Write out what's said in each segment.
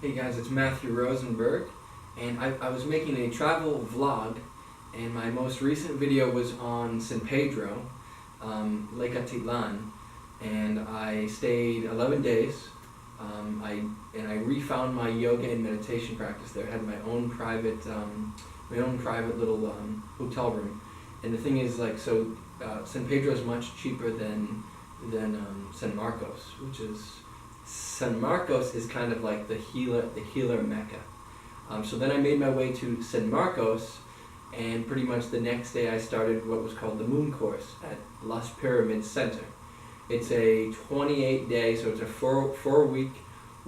Hey guys, it's Matthew Rosenberg, and I was making a travel vlog, and my most recent video was on San Pedro, Lake Atitlan, and I stayed 11 days. I refound my yoga and meditation practice there. I had my own private little hotel room, and the thing is, San Pedro is much cheaper than San Marcos, San Marcos is kind of like the healer mecca. So then I made my way to San Marcos, and pretty much the next day I started what was called the Moon Course at Las Pyramids Center. It's a 28-day, so it's a four-week,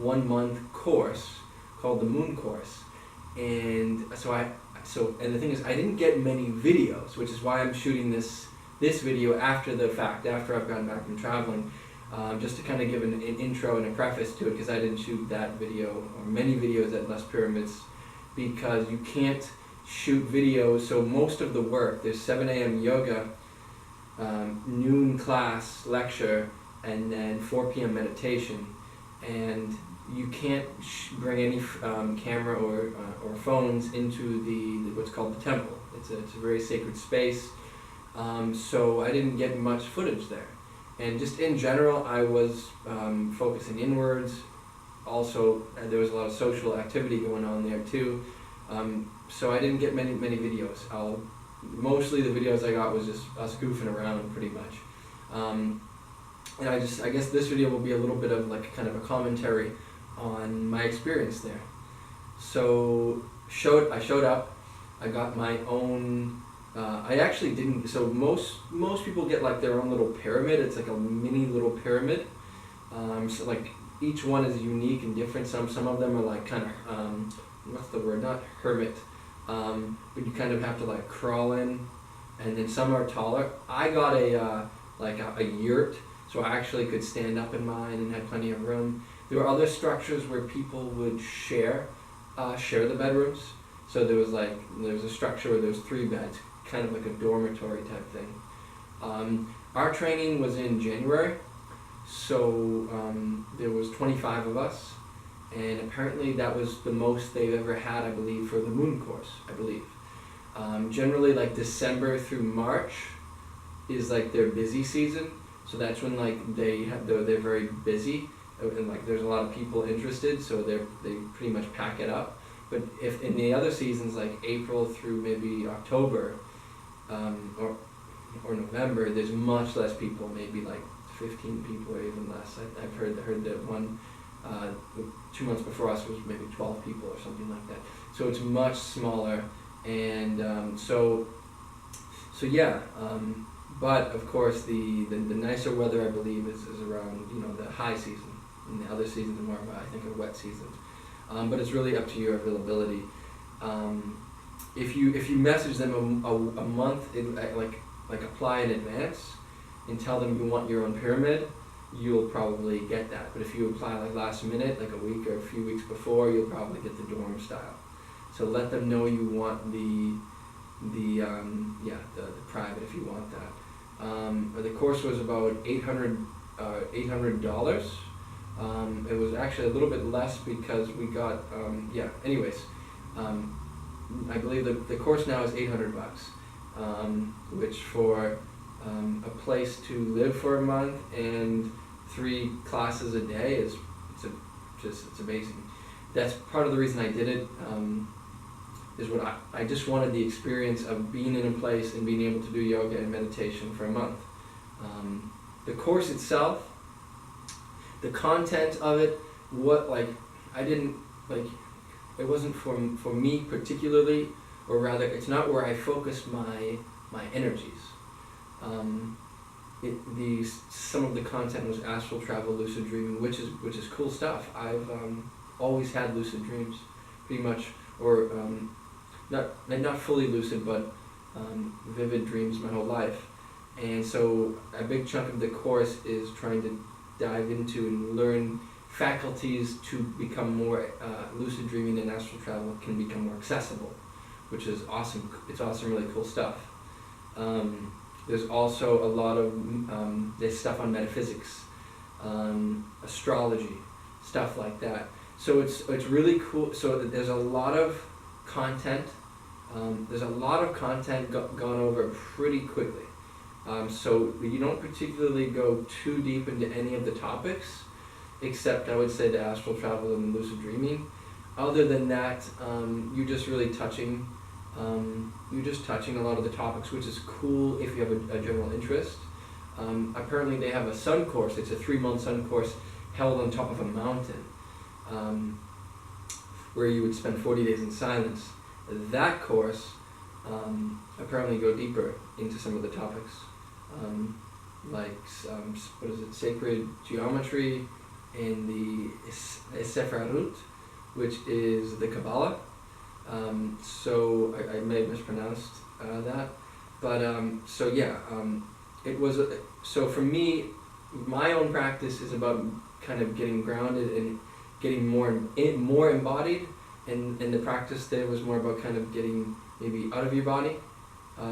1-month course called the Moon Course. And and the thing is, I didn't get many videos, which is why I'm shooting this video after the fact, after I've gotten back from traveling. Just to kind of give an intro and a preface to it, because I didn't shoot that video or many videos at Las Pyramids, because you can't shoot videos. So most of the work, there's 7 a.m. yoga, noon class lecture, and then 4 p.m. meditation, and you can't bring any camera or phones into the what's called the temple. It's a very sacred space, so I didn't get much footage there. And just in general, I was focusing inwards. Also, there was a lot of social activity going on there too. So I didn't get many videos. Mostly the videos I got was just us goofing around, pretty much. And I guess this video will be a little bit of like kind of a commentary on my experience there. So I showed up. I got my own. I actually didn't. So most people get like their own little pyramid. It's like a mini little pyramid. So like each one is unique and different. Some of them are like kind of what's the word? Not hermit, but you kind of have to like crawl in. And then some are taller. I got a yurt, so I actually could stand up in mine and had plenty of room. There were other structures where people would share the bedrooms. So there was a structure where there was 3 beds, kind of like a dormitory type thing. Our training was in January, so there was 25 of us, and apparently that was the most they've ever had, I believe, for the Moon Course, I believe. Generally, like December through March is like their busy season, so that's when they're very busy, and like there's a lot of people interested, so they pretty much pack it up. But if in the other seasons, like April through maybe October, or November, there's much less people, maybe like 15 people or even less. I've heard that one 2 months before us was maybe 12 people or something like that. So it's much smaller, and so yeah. But of course, the nicer weather, I believe, is around the high season, and the other seasons are more of I think a wet season. But it's really up to your availability. If you message them a month, like apply in advance, and tell them you want your own pyramid, you'll probably get that. But if you apply like last minute, like a week or a few weeks before, you'll probably get the dorm style. So let them know you want the private if you want that. The course was about $800. It was actually a little bit less because we got, I believe the course now is $800, which for a place to live for a month and 3 classes a day it's amazing. That's part of the reason I did it, is what I just wanted the experience of being in a place and being able to do yoga and meditation for a month. The course itself, the content of it, it wasn't for me particularly, or rather, it's not where I focused my energies. Some of the content was astral travel, lucid dreaming, which is cool stuff. I've always had lucid dreams, pretty much, or not fully lucid, but vivid dreams my whole life. And so a big chunk of the course is trying to dive into and learn faculties to become more lucid dreaming and astral travel can become more accessible, which is awesome. It's awesome, really cool stuff. There's also a lot of there's stuff on metaphysics, astrology, stuff like that. So it's really cool. So there's a lot of content. Gone over pretty quickly. So you don't particularly go too deep into any of the topics, except I would say the astral travel and lucid dreaming. Other than that, you're just really touching. You're just touching a lot of the topics, which is cool if you have a general interest. Apparently they have a sun course. It's a 3-month sun course held on top of a mountain, where you would spend 40 days in silence. That course apparently go deeper into some of the topics, what is it, sacred geometry and the Sefarut, which is the Kabbalah. So I may have mispronounced that, but it was so for me, my own practice is about kind of getting grounded and getting more embodied, and the practice there was more about kind of getting maybe out of your body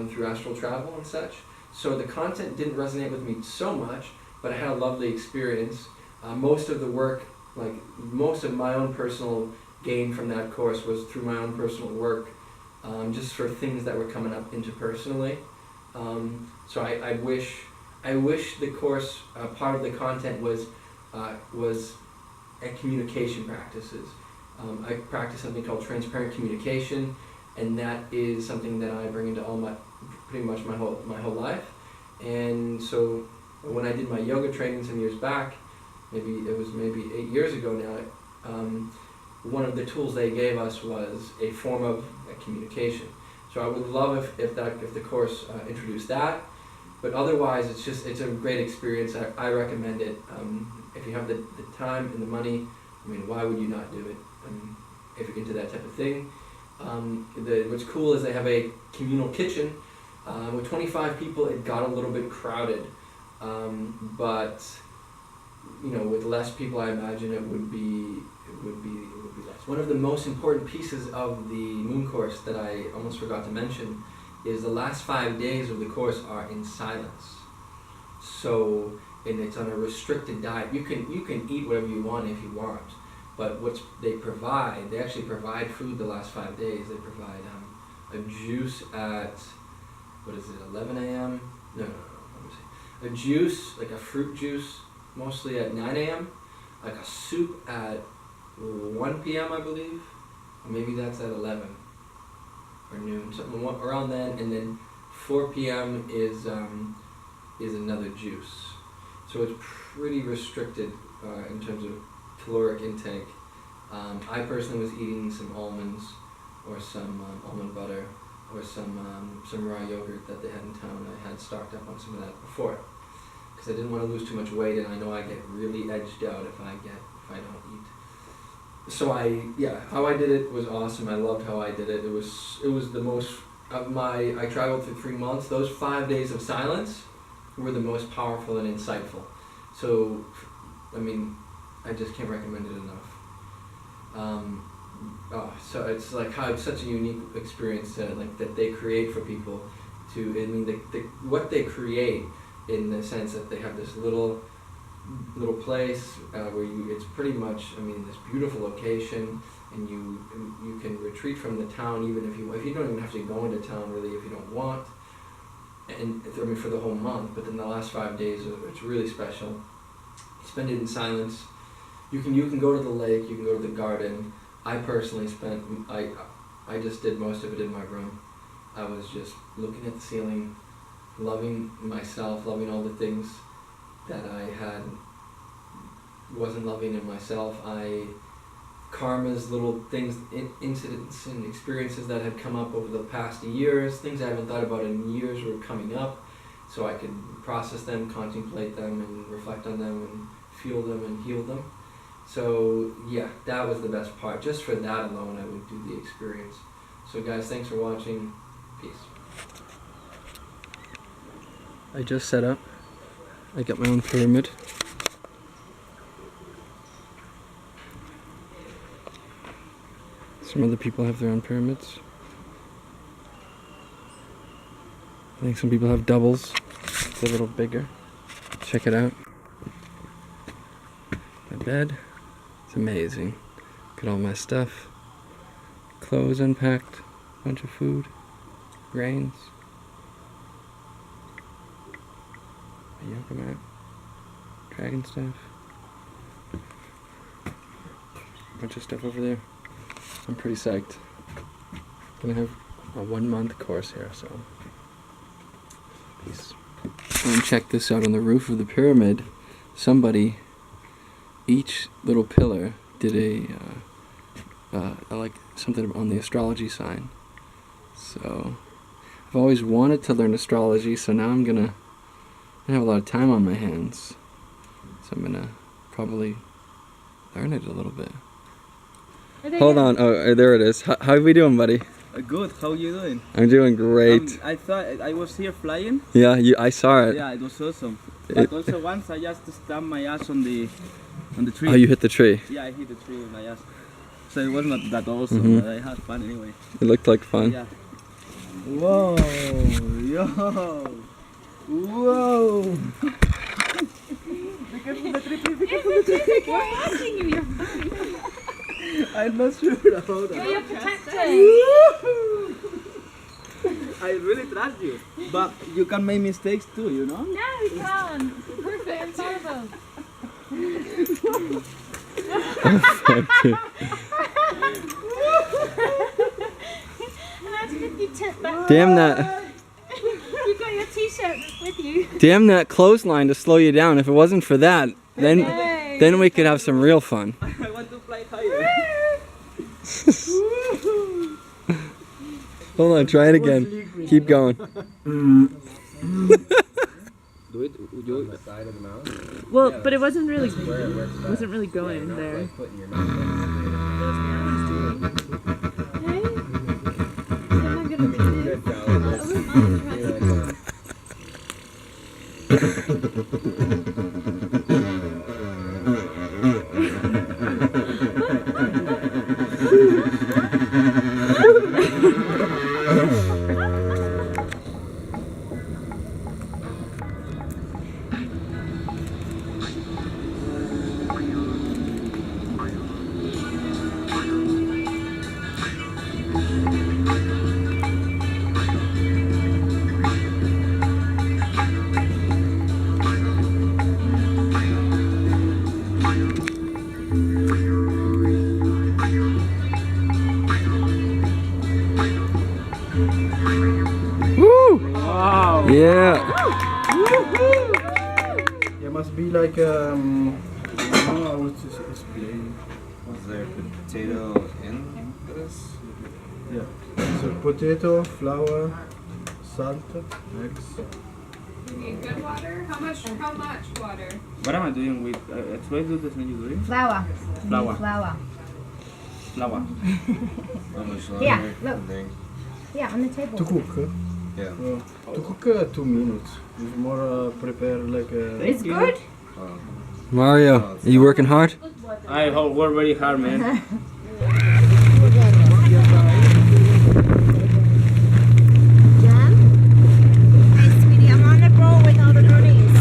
through astral travel and such. So the content didn't resonate with me so much, but I had a lovely experience. Most of the work, like most of my own personal gain from that course was through my own personal work, just for things that were coming up interpersonally. So I wish the course, part of the content was at communication practices. I practice something called transparent communication, and that is something that I bring into pretty much my whole life. And so when I did my yoga training some years back, maybe 8 years ago now, one of the tools they gave us was a form of communication. So I would love if the course introduced that, but otherwise it's a great experience. I recommend it. If you have the time and the money, I mean, why would you not do it? If you're into that type of thing. What's cool is they have a communal kitchen. With 25 people, it got a little bit crowded, but with less people, I imagine it would be less. One of the most important pieces of the moon course that I almost forgot to mention is the last 5 days of the course are in silence. So, and it's on a restricted diet. You can eat whatever you want if you want, but they actually provide food the last 5 days. They provide a juice at, 11 a.m.? No, let me see. A juice, like a fruit juice, mostly at 9 a.m., like a soup at 1 p.m., I believe, or maybe that's at 11 or noon, something around then, and then 4 p.m. is another juice. So it's pretty restricted in terms of caloric intake. I personally was eating some almonds or some almond butter or some raw yogurt that they had in town. I had stocked up on some of that before because I didn't want to lose too much weight, and I know I get really edged out if I don't eat. So how I did it was awesome. I loved how I did it. It was the most I traveled for 3 months. Those 5 days of silence were the most powerful and insightful. So, I mean, I just can't recommend it enough. So it's like how it's such a unique experience that they create for people. What they create in the sense that they have this little place where it's pretty much, this beautiful location, and you can retreat from the town even if you don't even have to go into town really if you don't want. And for the whole month, but then the last 5 days it's really special. You spend it in silence. You can go to the lake, you can go to the garden. I personally I just did most of it in my room. I was just looking at the ceiling, loving myself, loving all the things that I wasn't loving in myself. Karmas, little things, incidents and experiences that had come up over the past years, things I haven't thought about in years were coming up, so I could process them, contemplate them, and reflect on them, and feel them, and heal them. So that was the best part. Just for that alone, I would do the experience. So guys, thanks for watching. Peace. I just set up. I got my own pyramid. Some other people have their own pyramids. I think some people have doubles. It's a little bigger. Check it out. My bed. It's amazing. Look at all my stuff. Clothes unpacked, bunch of food, grains. A yoga mat, dragon staff. Bunch of stuff over there. I'm pretty psyched. Gonna have a 1 month course here, so. Peace. And check this out on the roof of the pyramid. Somebody, each little pillar did like something on the astrology sign. So I've always wanted to learn astrology, so now I'm gonna have a lot of time on my hands. So I'm gonna probably learn it a little bit. Hold on, oh there it is. How are we doing, buddy? Good, how are you doing? I'm doing great. I thought I was here flying. Yeah, I saw it. Yeah, it was awesome. But also once I just stamped my ass on the tree. Oh, you hit the tree? Yeah, I hit the tree with my ass. So it was not that awesome, but I had fun anyway. It looked like fun. Yeah. Whoa, yo, whoa. Be careful the tree, be careful the tree. We're watching you, you're fine. I'm not sure about that. You're protected. I really trust you, but you can make mistakes too, you know? No, we can't. Perfect, infallible. Damn that. You got your t-shirt with you. Damn that clothesline to slow you down. If it wasn't for that, then we could have some real fun. I want to fly higher. Hold on, try it again. Keep going. Do it on the side of the mouth. Well, but it wasn't really going there. Like putting your mouth Yeah. It must be like I don't know how to explain. Was there potato in this? Yeah. So potato, flour, salt, eggs. You need good water? How much water? What am I doing with? Explain to the thing you're doing. Flour. Flour. Flour. Flour. Yeah, look. Yeah, on the table. To cook. Yeah. To cook 2 minutes. It's more prepare like It's good. Mario, are you working hard? I work very hard, man. Jam? Hey, sweetie, I'm on a roll with all the goodies.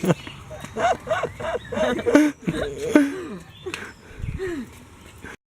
Okay.